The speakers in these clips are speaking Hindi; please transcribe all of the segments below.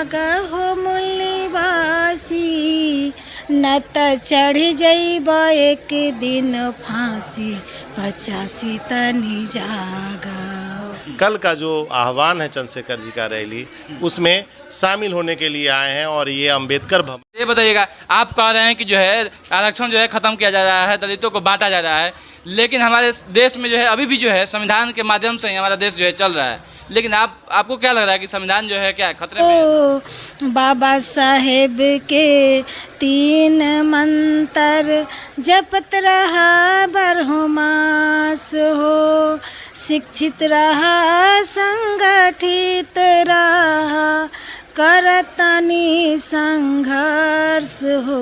जागा हो मुल्लीवासी, न त चढ़ जइबा एक दिन फांसी, 85 तनी जागा। कल का जो आह्वान है चंद्रशेखर जी का रैली, उसमें शामिल होने के लिए आए हैं और ये अंबेडकर भवन। ये बताइएगा, आप कह रहे हैं कि जो है आरक्षण जो है ख़त्म किया जा रहा है, दलितों को बांटा जा रहा है, लेकिन हमारे देश में जो है अभी भी जो है संविधान के माध्यम से ही हमारा देश जो है चल रहा है, लेकिन आपको क्या लग रहा है कि संविधान जो है क्या है खतरे में है? बाबा साहेब के 3 मंत्र जपत रहा बरहो मास हो, शिक्षित रहा संगठित रहा, करतनी संघर्ष हो।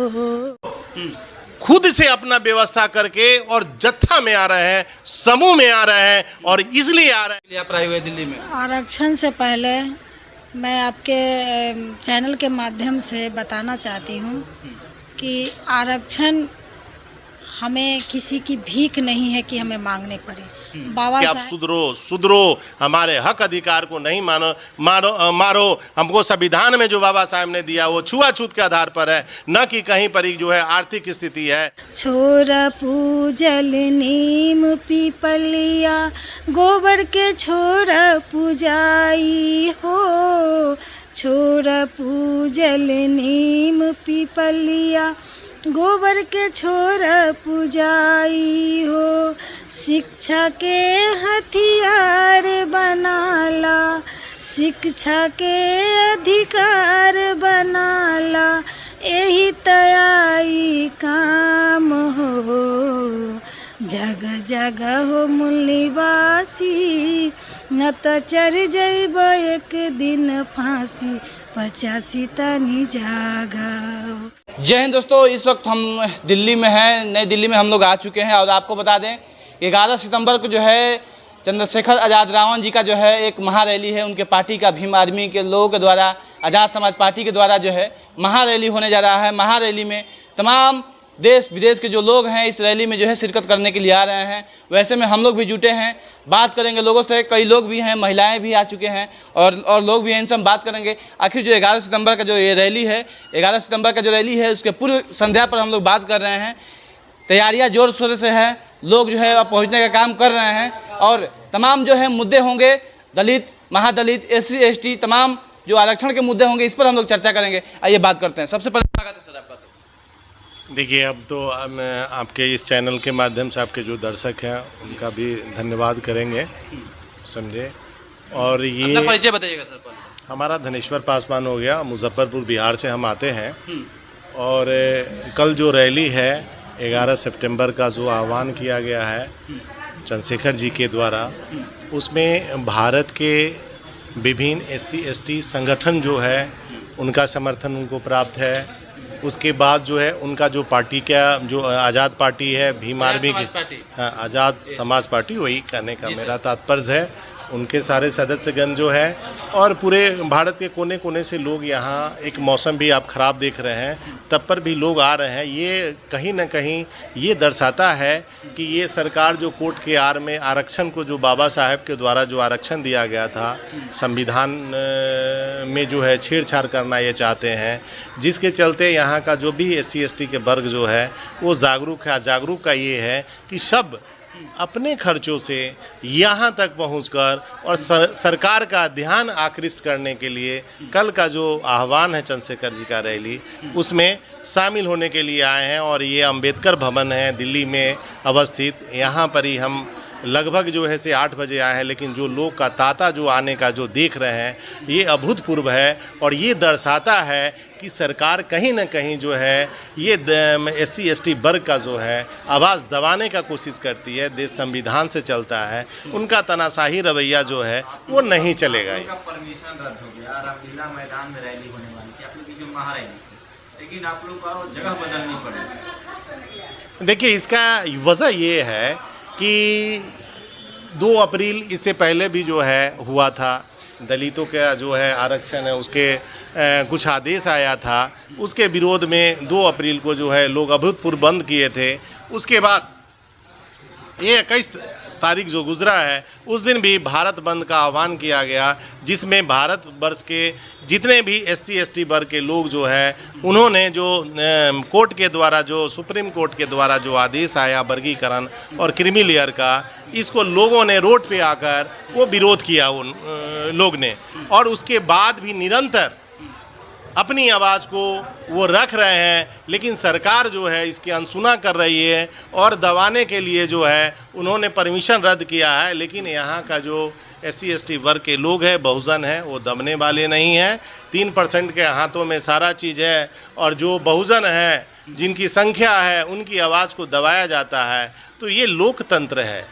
खुद से अपना व्यवस्था करके और जत्था में आ रहे हैं, समूह में आ रहे हैं, और इसलिए आ रहे हैं। आप आए हुए दिल्ली में आरक्षण से पहले मैं आपके चैनल के माध्यम से बताना चाहती हूँ कि आरक्षण हमें किसी की भीख नहीं है कि हमें मांगने पड़े। बाबा कि आप साहब सुधरो, हमारे हक अधिकार को नहीं मारो। हमको संविधान में जो बाबा साहब ने दिया वो छुआछूत के आधार पर है, न कि कहीं पर जो है आर्थिक स्थिति है। छोरा पूजल नीम पीपलिया, गोबर के छोरा पूजाई हो, छोरा पूजल नीम पीपलिया, गोबर के छोरा पूजाई हो, शिक्षा के हथियार बनाला, शिक्षा के अधिकार बनाला, यही तयाई काम हो। जगह जगह हो मुल्लीवासी, न त चढ़ जइब एक दिन फांसी, 85 तनी जागा। जय हिंद दोस्तों, इस वक्त हम दिल्ली में हैं, नई दिल्ली में हम लोग आ चुके हैं। और आपको बता दें 11 सितंबर को जो है चंद्रशेखर आज़ाद रावण जी का जो है एक महारैली है, उनके पार्टी का, भीम आर्मी के लोगों के द्वारा, आज़ाद समाज पार्टी के द्वारा जो है महारैली होने जा रहा है। महारैली में तमाम देश विदेश के जो लोग हैं इस रैली में जो है शिरकत करने के लिए आ रहे हैं। वैसे में हम लोग भी जुटे हैं, बात करेंगे लोगों से, कई लोग भी हैं, महिलाएं भी आ चुके हैं और लोग भी हैं, इनसे हम बात करेंगे। आखिर जो 11 सितंबर का जो ये रैली है, 11 सितंबर का जो रैली है उसके पूर्व संध्या पर हम लोग बात कर रहे हैं। तैयारियाँ जोर शोर से हैं, लोग जो है पहुँचने का काम कर रहे हैं और तमाम जो है मुद्दे होंगे, दलित, महादलित, SC ST, तमाम जो आरक्षण के मुद्दे होंगे, इस पर हम लोग चर्चा करेंगे। आइए बात करते हैं। सबसे पहले स्वागत है सर आपका। देखिए, अब तो मैं आपके इस चैनल के माध्यम से आपके जो दर्शक हैं उनका भी धन्यवाद करेंगे, समझे। और ये अपना परिचय बताइएगा सर पहले। हमारा धनेश्वर पासवान हो गया, मुजफ्फरपुर बिहार से हम आते हैं। और कल जो रैली है 11 सितंबर का जो आह्वान किया गया है चंद्रशेखर जी के द्वारा, उसमें भारत के विभिन्न SC ST संगठन जो है उनका समर्थन उनको प्राप्त है। उसके बाद जो है उनका जो पार्टी का जो आज़ाद पार्टी है, भीम आर्मी की, हाँ, आज़ाद समाज पार्टी, वही कहने का मेरा तात्पर्य है। उनके सारे सदस्यगण जो है और पूरे भारत के कोने कोने से लोग यहाँ, एक मौसम भी आप ख़राब देख रहे हैं तब पर भी लोग आ रहे हैं। ये कहीं ना कहीं ये दर्शाता है कि ये सरकार जो कोर्ट के आड़ में आरक्षण को, जो बाबा साहब के द्वारा जो आरक्षण दिया गया था, संविधान में जो है छेड़छाड़ करना ये चाहते हैं, जिसके चलते यहाँ का जो भी SC ST के वर्ग जो है वो जागरूक है। जागरूक का ये है कि सब अपने खर्चों से यहाँ तक पहुँचकर और सरकार का ध्यान आकृष्ट करने के लिए कल का जो आह्वान है चंद्रशेखर जी का रैली, उसमें शामिल होने के लिए आए हैं। और ये अंबेडकर भवन है दिल्ली में अवस्थित, यहाँ पर ही हम लगभग जो है से 8 बजे आए हैं, लेकिन जो लोग का तांता जो आने का जो देख रहे हैं ये अभूतपूर्व है। और ये दर्शाता है कि सरकार कहीं ना कहीं जो है ये SC ST वर्ग का जो है आवाज़ दबाने का कोशिश करती है। देश संविधान से चलता है, उनका तनाशाही रवैया जो है वो नहीं चलेगा। परमिशन रद्द हो गया, रामलीला मैदान में रैली होने वाली थी, आप लोग की जो महारैली, लेकिन आप लोग को जगह बदलनी पड़ी। देखिए, इसका वजह ये है कि 2 अप्रैल इससे पहले भी जो है हुआ था, दलितों का जो है आरक्षण है उसके कुछ आदेश आया था, उसके विरोध में 2 अप्रैल को जो है लोग अभूतपूर्व बंद किए थे। उसके बाद ये 21 तारीख जो गुजरा है उस दिन भी भारत बंद का आह्वान किया गया, जिसमें भारत वर्ष के जितने भी SC ST वर्ग के लोग जो है उन्होंने जो कोर्ट के द्वारा, जो सुप्रीम कोर्ट के द्वारा जो आदेश आया वर्गीकरण और क्रीमी लेयर का, इसको लोगों ने रोड पे आकर वो विरोध किया उन लोग ने, और उसके बाद भी निरंतर अपनी आवाज़ को वो रख रहे हैं। लेकिन सरकार जो है इसकी अनसुना कर रही है और दबाने के लिए जो है उन्होंने परमिशन रद्द किया है। लेकिन यहाँ का जो SC ST वर्ग के लोग हैं, बहुजन हैं, वो दबने वाले नहीं हैं। 3% के हाथों में सारा चीज़ है, और जो बहुजन है, जिनकी संख्या है, उनकी आवाज़ को दबाया जाता है। तो ये लोकतंत्र है,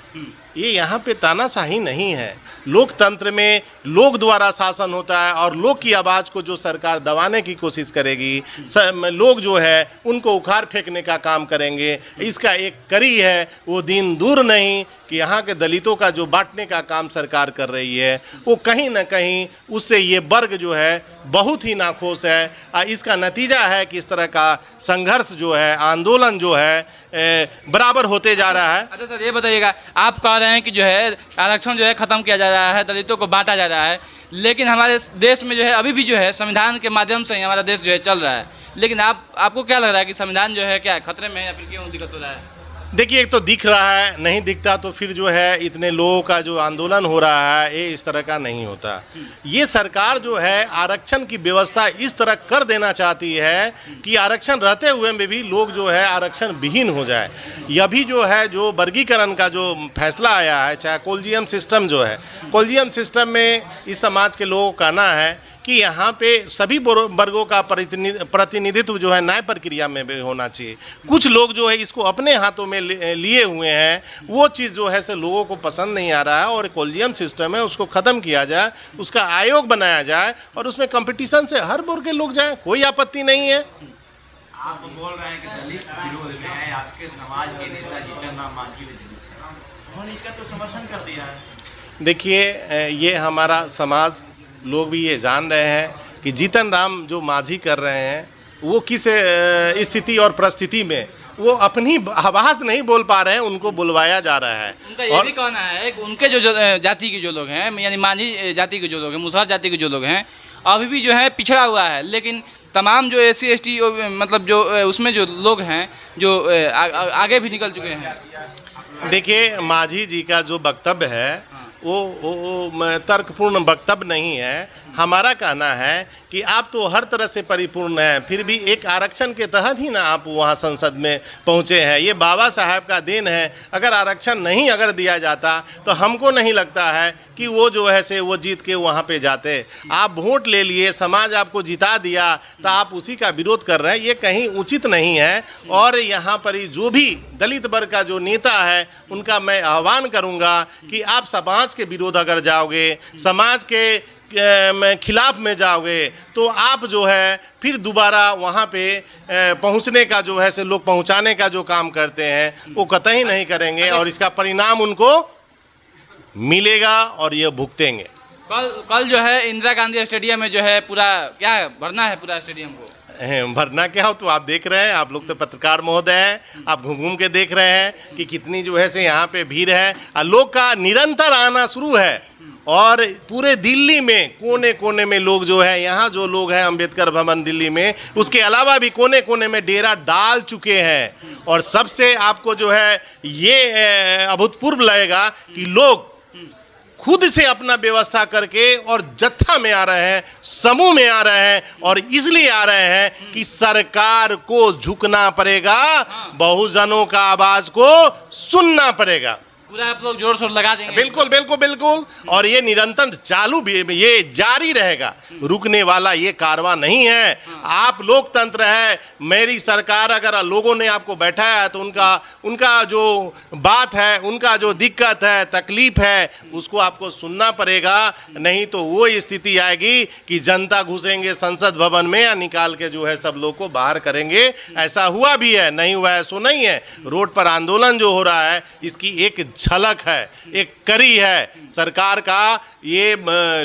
ये यहाँ पे तानाशाही नहीं है। लोकतंत्र में लोग द्वारा शासन होता है, और लोग की आवाज़ को जो सरकार दबाने की कोशिश करेगी, लोग जो है उनको उखाड़ फेंकने का काम करेंगे। इसका एक कड़ी है, वो दिन दूर नहीं कि यहाँ के दलितों का जो बांटने का काम सरकार कर रही है, वो कहीं ना कहीं उससे ये वर्ग जो है बहुत ही नाखुश है। इसका नतीजा है कि इस तरह का संघर्ष जो है, आंदोलन जो है बराबर होते जा रहा है। अच्छा सर, ये बताइएगा, आप कह रहे हैं कि जो है आरक्षण जो है ख़त्म किया जा रहा है, दलितों को बांटा जा रहा है, लेकिन हमारे देश में जो है अभी भी जो है संविधान के माध्यम से ही हमारा देश जो है चल रहा है। लेकिन आपको क्या लग रहा है कि संविधान जो है क्या खतरे में है, या फिर क्यों दिक्कत हो रहा है? देखिए, एक तो दिख रहा है, नहीं दिखता तो फिर जो है इतने लोगों का जो आंदोलन हो रहा है, ये इस तरह का नहीं होता। ये सरकार जो है आरक्षण की व्यवस्था इस तरह कर देना चाहती है कि आरक्षण रहते हुए में भी लोग जो है आरक्षण विहीन हो जाए। यह भी जो है, जो वर्गीकरण का जो फैसला आया है, चाहे कोलिजियम सिस्टम जो है, कोलिजियम सिस्टम में इस समाज के लोगों का कहना है कि यहाँ पे सभी वर्गों का प्रतिनिधित्व जो है न्याय प्रक्रिया में भी होना चाहिए। कुछ लोग जो है इसको अपने हाथों में लिए हुए हैं, वो चीज़ जो है से लोगों को पसंद नहीं आ रहा है, और कोलिजियम सिस्टम है उसको ख़त्म किया जाए, उसका आयोग बनाया जाए, और उसमें कंपटीशन से हर वर्ग के लोग जाएं, कोई आपत्ति नहीं है। आप बोल रहे हैं कि दलित विरोध में है, आपके समाज के नेता जीतन राम मांझी भी दलित हैं, उन्होंने इसका तो समर्थन कर दिया है। देखिए, ये हमारा समाज लोग भी ये जान रहे हैं कि जीतन राम जो मांझी कर रहे हैं वो किस स्थिति और परिस्थिति में, वो अपनी आवाज़ नहीं बोल पा रहे हैं, उनको बुलवाया जा रहा है। उनका ये भी कहना है कि उनके जो जाति के जो लोग हैं, यानी मांझी जाति के जो लोग हैं, मुसहर जाति के जो लोग हैं, अभी भी जो है पिछड़ा हुआ है। लेकिन तमाम जो SC ST मतलब जो उसमें जो लोग हैं जो आगे भी निकल चुके हैं। देखिए, मांझी जी का जो वक्तव्य है वो तर्कपूर्ण वक्तव्य नहीं है। हमारा कहना है कि आप तो हर तरह से परिपूर्ण हैं, फिर भी एक आरक्षण के तहत ही ना आप वहाँ संसद में पहुँचे हैं। ये बाबा साहब का देन है। अगर आरक्षण नहीं अगर दिया जाता तो हमको नहीं लगता है कि वो जो है से वो जीत के वहाँ पे जाते। आप वोट ले लिए, समाज आपको जिता दिया, तो आप उसी का विरोध कर रहे हैं, ये कहीं उचित नहीं है। और यहाँ पर ही जो भी दलित वर्ग का जो नेता है उनका मैं आह्वान करूँगा कि आप समाज के विरोध अगर जाओगे, समाज के खिलाफ में जाओगे, तो आप जो है फिर दोबारा वहाँ पे पहुँचने का जो है से लोग पहुँचाने का जो काम करते हैं वो कतई नहीं करेंगे, और इसका परिणाम उनको मिलेगा और ये भुगतेंगे। कल जो है इंदिरा गांधी स्टेडियम में जो है पूरा क्या भरना है पूरा स्टेडियम को? भरना क्या हो, तो आप देख रहे हैं, आप लोग तो पत्रकार महोदय हैं, आप घूम घूम के देख रहे हैं कि कितनी जो है से यहाँ पे भीड़ है, और लोग का निरंतर आना शुरू है। और पूरे दिल्ली में कोने कोने में लोग जो है, यहाँ जो लोग हैं अंबेडकर भवन दिल्ली में, उसके अलावा भी कोने कोने में डेरा डाल चुके हैं। और सबसे आपको जो है ये अभूतपूर्व लगेगा कि लोग खुद से अपना व्यवस्था करके और जत्था में आ रहे हैं, समूह में आ रहे हैं, और इसलिए आ रहे हैं कि सरकार को झुकना पड़ेगा, बहुजनों का आवाज को सुनना पड़ेगा। पूरा आप लोग जोर शोर लगा देंगे? बिल्कुल बिल्कुल बिल्कुल, और ये निरंतर चालू भी, ये जारी रहेगा, रुकने वाला ये कारवां नहीं है। आप लोकतंत्र है, मेरी सरकार, अगर लोगों ने आपको बैठाया है तो उनका जो बात है, उनका जो दिक्कत है, तकलीफ है, उसको आपको सुनना पड़ेगा। नहीं तो वो स्थिति आएगी कि जनता घुसेंगे संसद भवन में या निकाल के जो है सब लोग को बाहर करेंगे। ऐसा हुआ भी है, नहीं हुआ है सो नहीं है। रोड पर आंदोलन जो हो रहा है, इसकी एक झलक है, एक कड़ी है सरकार का। ये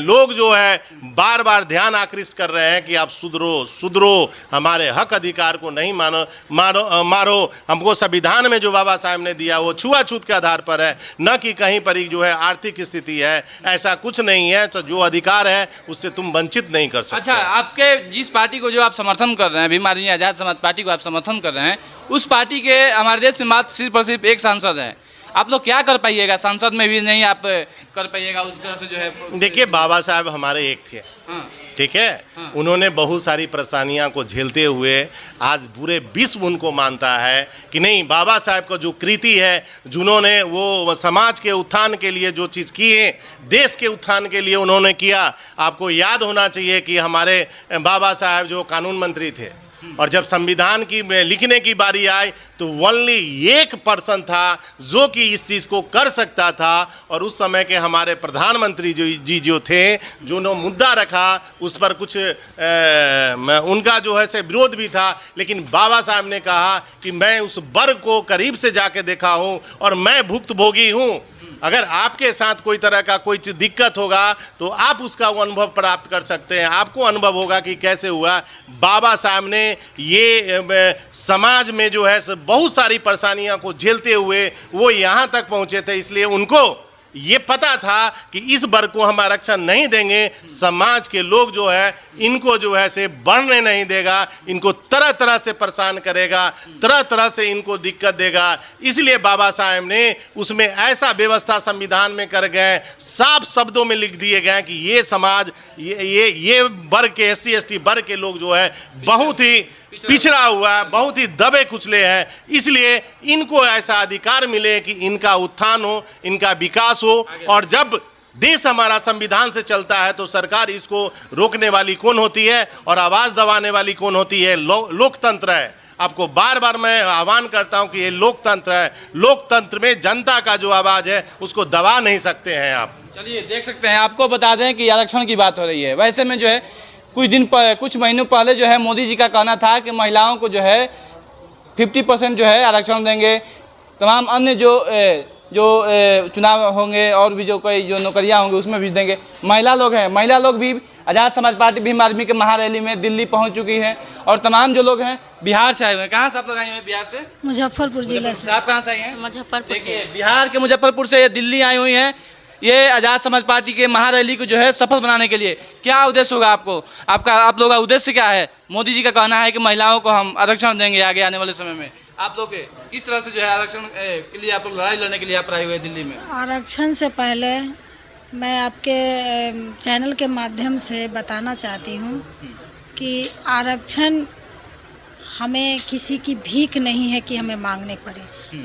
लोग जो है बार बार ध्यान आकृष्ट कर रहे हैं कि आप सुधरो, हमारे हक अधिकार को नहीं मारो। हमको संविधान में जो बाबा साहब ने दिया वो छुआछूत के आधार पर है, न कि कहीं पर जो है आर्थिक स्थिति है, ऐसा कुछ नहीं है। तो जो अधिकार है उससे तुम वंचित नहीं कर सकते। अच्छा, आपके जिस पार्टी को जो आप समर्थन कर रहे हैं, भीम आर्मी आज़ाद समाज पार्टी को आप समर्थन कर रहे हैं, उस पार्टी के हमारे देश में मात्र सिर्फ और सिर्फ एक सांसद है। आप लोग क्या कर पाइएगा? सांसद में भी नहीं आप कर पाइएगा उस तरह से जो है। देखिए, बाबा साहब हमारे एक थे, ठीक है। उन्होंने बहुत सारी परेशानियां को झेलते हुए आज पूरे विश्व उनको मानता है कि नहीं, बाबा साहब का जो कृति है, जिन्होंने वो समाज के उत्थान के लिए जो चीज़ किए, देश के उत्थान के लिए उन्होंने किया। आपको याद होना चाहिए कि हमारे बाबा साहब जो कानून मंत्री थे, और जब संविधान की लिखने की बारी आई तो ओनली 1% था जो कि इस चीज़ को कर सकता था। और उस समय के हमारे प्रधानमंत्री जो थे, जो मुद्दा रखा, उस पर कुछ उनका जो है से विरोध भी था, लेकिन बाबा साहब ने कहा कि मैं उस वर्ग को करीब से जाके देखा हूँ और मैं भुक्तभोगी हूँ। अगर आपके साथ कोई तरह का कोई दिक्कत होगा तो आप उसका अनुभव प्राप्त कर सकते हैं, आपको अनुभव होगा कि कैसे हुआ। बाबा साहब ने ये समाज में जो है बहुत सारी परेशानियों को झेलते हुए वो यहाँ तक पहुँचे थे, इसलिए उनको ये पता था कि इस वर्ग को हम आरक्षण नहीं देंगे, समाज के लोग जो है इनको जो है से बढ़ने नहीं देगा, इनको तरह तरह से परेशान करेगा, तरह तरह से इनको दिक्कत देगा। इसलिए बाबा साहब ने उसमें ऐसा व्यवस्था संविधान में कर गए, साफ शब्दों में लिख दिए गए कि ये समाज ये वर्ग के SC/ST वर्ग के लोग जो है बहुत ही पिछड़ा हुआ है, बहुत ही दबे कुचले हैं। इसलिए इनको ऐसा अधिकार मिले कि इनका उत्थान हो, इनका विकास हो। और जब देश हमारा संविधान से चलता है तो सरकार इसको रोकने वाली कौन होती है और आवाज़ दबाने वाली कौन होती है? लोकतंत्र है। आपको बार बार मैं आह्वान करता हूं कि ये लोकतंत्र है। लोकतंत्र में जनता का जो आवाज़ है उसको दबा नहीं सकते हैं आप। चलिए, देख सकते हैं, आपको बता दें कि आरक्षण की बात हो रही है। वैसे में जो है कुछ महीनों पहले जो है मोदी जी का कहना था कि महिलाओं को जो है 50% जो है आरक्षण देंगे, तमाम अन्य जो चुनाव होंगे और भी जो कोई जो नौकरियां होंगी उसमें भी देंगे। महिला लोग भी आज़ाद समाज पार्टी भीम आर्मी के महारैली में दिल्ली पहुंच चुकी हैं। और तमाम जो लोग हैं बिहार से आए हुए हैं। कहाँ से आप लोग आए हैं? बिहार से, मुजफ्फरपुर जिले से। आप कहाँ से आए हैं? मुजफ्फरपुर से। बिहार के मुजफ्फरपुर से ये दिल्ली आई हुई हैं, ये आज़ाद समाज पार्टी के महारैली को जो है सफल बनाने के लिए। क्या उद्देश्य होगा आप लोगों का उद्देश्य क्या है? मोदी जी का कहना है कि महिलाओं को हम आरक्षण देंगे आगे आने वाले समय में। आप लोग किस तरह से जो है आरक्षण के लिए आप लोग लड़ाई लड़ने के लिए आप आए हुए दिल्ली में? आरक्षण से पहले मैं आपके चैनल के माध्यम से बताना चाहती हूँ कि आरक्षण हमें किसी की भीख नहीं है कि हमें मांगने पड़े।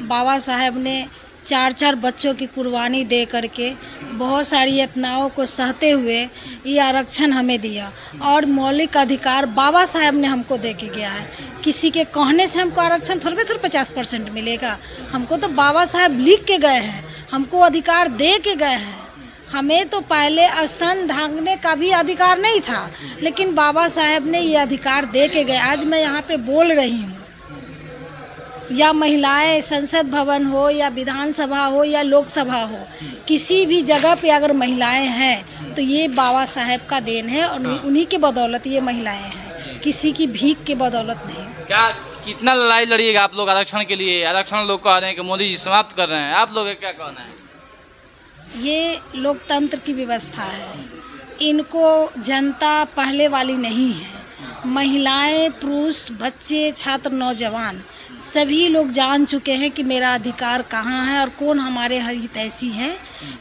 बाबा साहब ने 4 बच्चों की कुर्बानी दे करके बहुत सारी यातनाओं को सहते हुए ये आरक्षण हमें दिया। और मौलिक अधिकार बाबा साहब ने हमको दे के गया है। किसी के कहने से हमको आरक्षण थोड़े 50% मिलेगा। हमको तो बाबा साहब लिख के गए हैं, हमको अधिकार दे के गए हैं। हमें तो पहले स्तन ढांकने का भी अधिकार नहीं था, लेकिन बाबा साहब ने ये अधिकार दे के गए। आज मैं यहाँ पे बोल रही हूँ, या महिलाएं संसद भवन हो या विधानसभा हो या लोकसभा हो, किसी भी जगह पे अगर महिलाएं हैं तो ये बाबा साहब का देन है और उन्हीं के बदौलत ये महिलाएं हैं, किसी की भीख के बदौलत नहीं। क्या कितना लड़ाई लड़िएगा आप लोग आरक्षण के लिए? आरक्षण लोग कह रहे हैं कि मोदी जी समाप्त कर रहे हैं, आप लोग क्या कहना है? ये लोकतंत्र की व्यवस्था है, इनको जनता पहले वाली नहीं है। महिलाएं, पुरुष, बच्चे, छात्र, नौजवान सभी लोग जान चुके हैं कि मेरा अधिकार कहाँ है और कौन हमारे हितैषी है।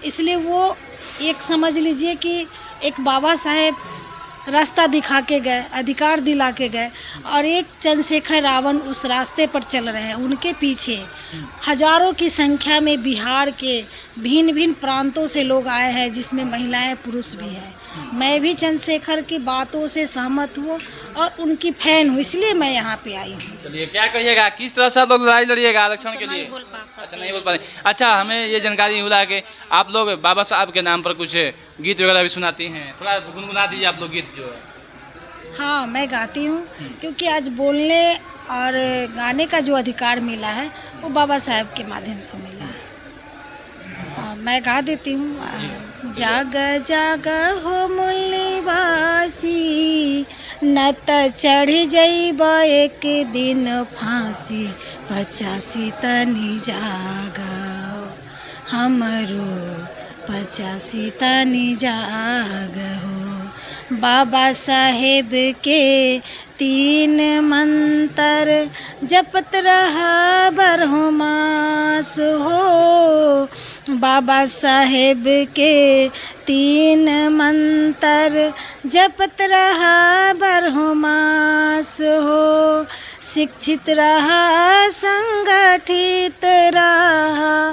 इसलिए वो एक समझ लीजिए कि एक बाबा साहेब रास्ता दिखा के गए, अधिकार दिला के गए, और एक चंद्रशेखर रावण उस रास्ते पर चल रहे हैं। उनके पीछे हजारों की संख्या में बिहार के भिन्न भिन्न प्रांतों से लोग आए हैं, जिसमें महिलाएं, पुरुष भी हैं। मैं भी चंद्रशेखर की बातों से सहमत हूँ और उनकी फैन हूँ, इसलिए मैं यहाँ पे आई हूँ। चलिए, क्या कहिएगा, किस तरह से आप लोग लड़ाई लड़िएगा आरक्षण के लिए? अच्छा, नहीं बोल पा रहे। अच्छा, हमें ये जानकारी हुआ कि आप लोग बाबा साहब के नाम पर कुछ गीत वगैरह भी सुनाती हैं, थोड़ा गुनगुना दीजिए आप लोग गीत जो है। हाँ, मैं गाती हूँ, क्योंकि आज बोलने और गाने का जो अधिकार मिला है वो बाबा साहब के माध्यम से मिला है। मैं गा देती हूँ। जाग जाग हो मुल्लीवासी, न त चढ़ जइब एक दिन फांसी, 85 तनी जाग हमरो 85 तनी जाग हो। बाबा साहेब के 3 मंत्र जपत रहा बरहो मास हो। बाबा साहेब के 3 मंत्र जपत रहा बरहो मास हो। शिक्षित रहा, संगठित रहा,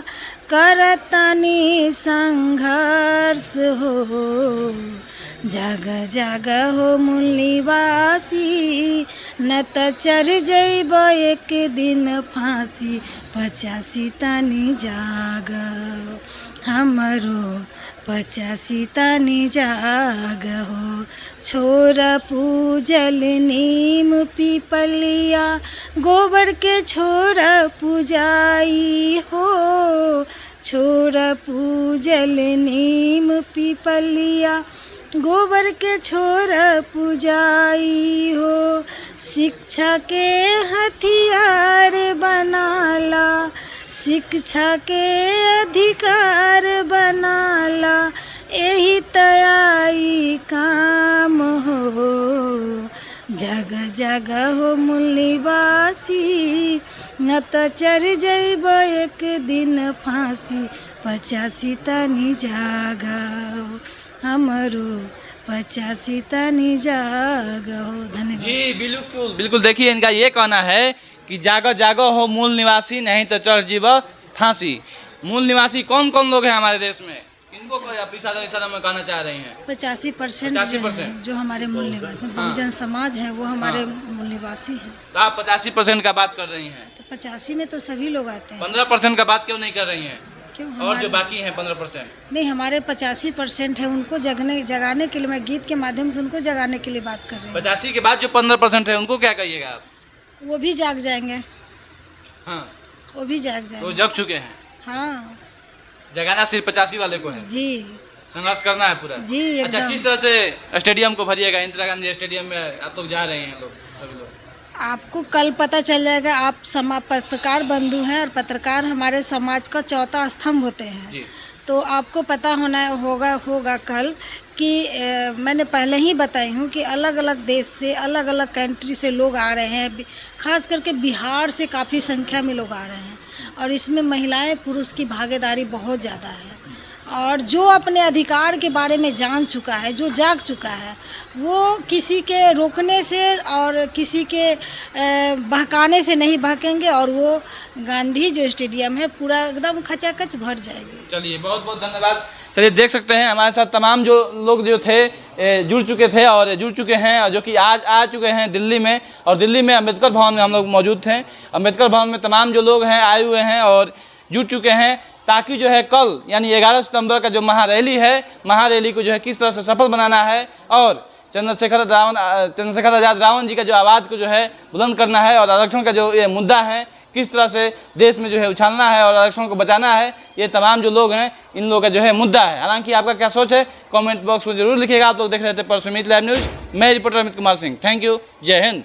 करतनी संघर्ष हो। जाग जाग हो मुल्लीवासी, न त चढ़ जइब एक दिन फांसी, 85 तनी जाग हमरो 85 तनी जाग हो। छोर पूजल नीम पीपलिया, गोबर के छोर पूजाई हो। छोर पूजल नीम पीपलिया, गोबर के छोर पूजाई हो। शिक्षा के हथियार बनाला, शिक्षा के अधिकार बनाला, यही तयाई काम हो। जग जग हो मुल्लीवासी, न त चढ़ जइब एक दिन फांसी, 85 तनी जाग हमरो 85 तनी जाग हो। धन्यवाद जी बिल्कुल बिल्कुल। देखिए इनका ये कहना है कि जागो जागो हो मूल निवासी, नहीं तो चढ़ जीव फांसी। मूल निवासी कौन कौन लोग हैं हमारे देश में, इनको आप इशारा में कहना चाह रही हैं? 85% जो हमारे मूल निवासी बहुजन समाज है वो हमारे मूल निवासी हैं। तो आप 85% का बात कर रही हैं, तो 85 में तो सभी लोग आते हैं। 15% का बात क्यों नहीं कर रही हैं? क्यों? और जो बाकी हैं 15%? नहीं, हमारे 85% है, उनको जगाने के लिए, मैं गीत के माध्यम से उनको जगाने के लिए बात कर रही हूँ। 85 के बाद जो 15% है उनको क्या कहिएगा आप? वो भी जाग जाएंगे। हाँ, वो भी जाग जाएंगे। वो जग चुके हैं। हाँ, जगाना सिर्फ 85 वाले को है। जी, संघर्ष करना है पूरा। जी अच्छा, एकदम। किस तरह से स्टेडियम को भरिएगा? इंदिरा गांधी स्टेडियम में आप लोग जा रहे हैं, लोग सभी लोग? आपको कल पता चल जाएगा। आप पत्रकार बंधु हैं और पत्रकार हमारे समाज का चौथा स्तंभ होते हैं जी। तो आपको पता होगा कल कि मैंने पहले ही बताई हूँ कि अलग अलग देश से, अलग अलग कंट्री से लोग आ रहे हैं। खास करके बिहार से काफ़ी संख्या में लोग आ रहे हैं और इसमें महिलाएं पुरुष की भागीदारी बहुत ज़्यादा है। और जो अपने अधिकार के बारे में जान चुका है, जो जाग चुका है, वो किसी के रोकने से और किसी के बहकाने से नहीं बहकेंगे और वो गांधी जो स्टेडियम है पूरा एकदम खचाखच भर जाएगी। चलिए, बहुत बहुत धन्यवाद। चलिए, देख सकते हैं हमारे साथ तमाम जो लोग जो थे जुड़ चुके थे और जुड़ चुके हैं, और जो कि आज आ चुके हैं दिल्ली में। और दिल्ली में अम्बेडकर भवन में हम लोग मौजूद थे। अम्बेडकर भवन में तमाम जो लोग हैं आए हुए हैं और जुड़ चुके हैं, ताकि जो है कल यानी 11 सितंबर का जो महारैली है, महारैली को जो है किस तरह से सफल बनाना है और चंद्रशेखर आज़ाद रावण जी का जो आवाज़ को जो है बुलंद करना है और आरक्षण का जो ये मुद्दा है किस तरह से देश में जो है उछालना है और आरक्षण को बचाना है, ये तमाम जो लोग हैं इन लोगों का जो है मुद्दा है। हालांकि आपका क्या सोच है कमेंट बॉक्स में जरूर लिखिएगा। आप लोग देख रहे थे परसुमित लाइव न्यूज़। मैं reporter Amit Kumar Singh. Thank you. जय हिंद।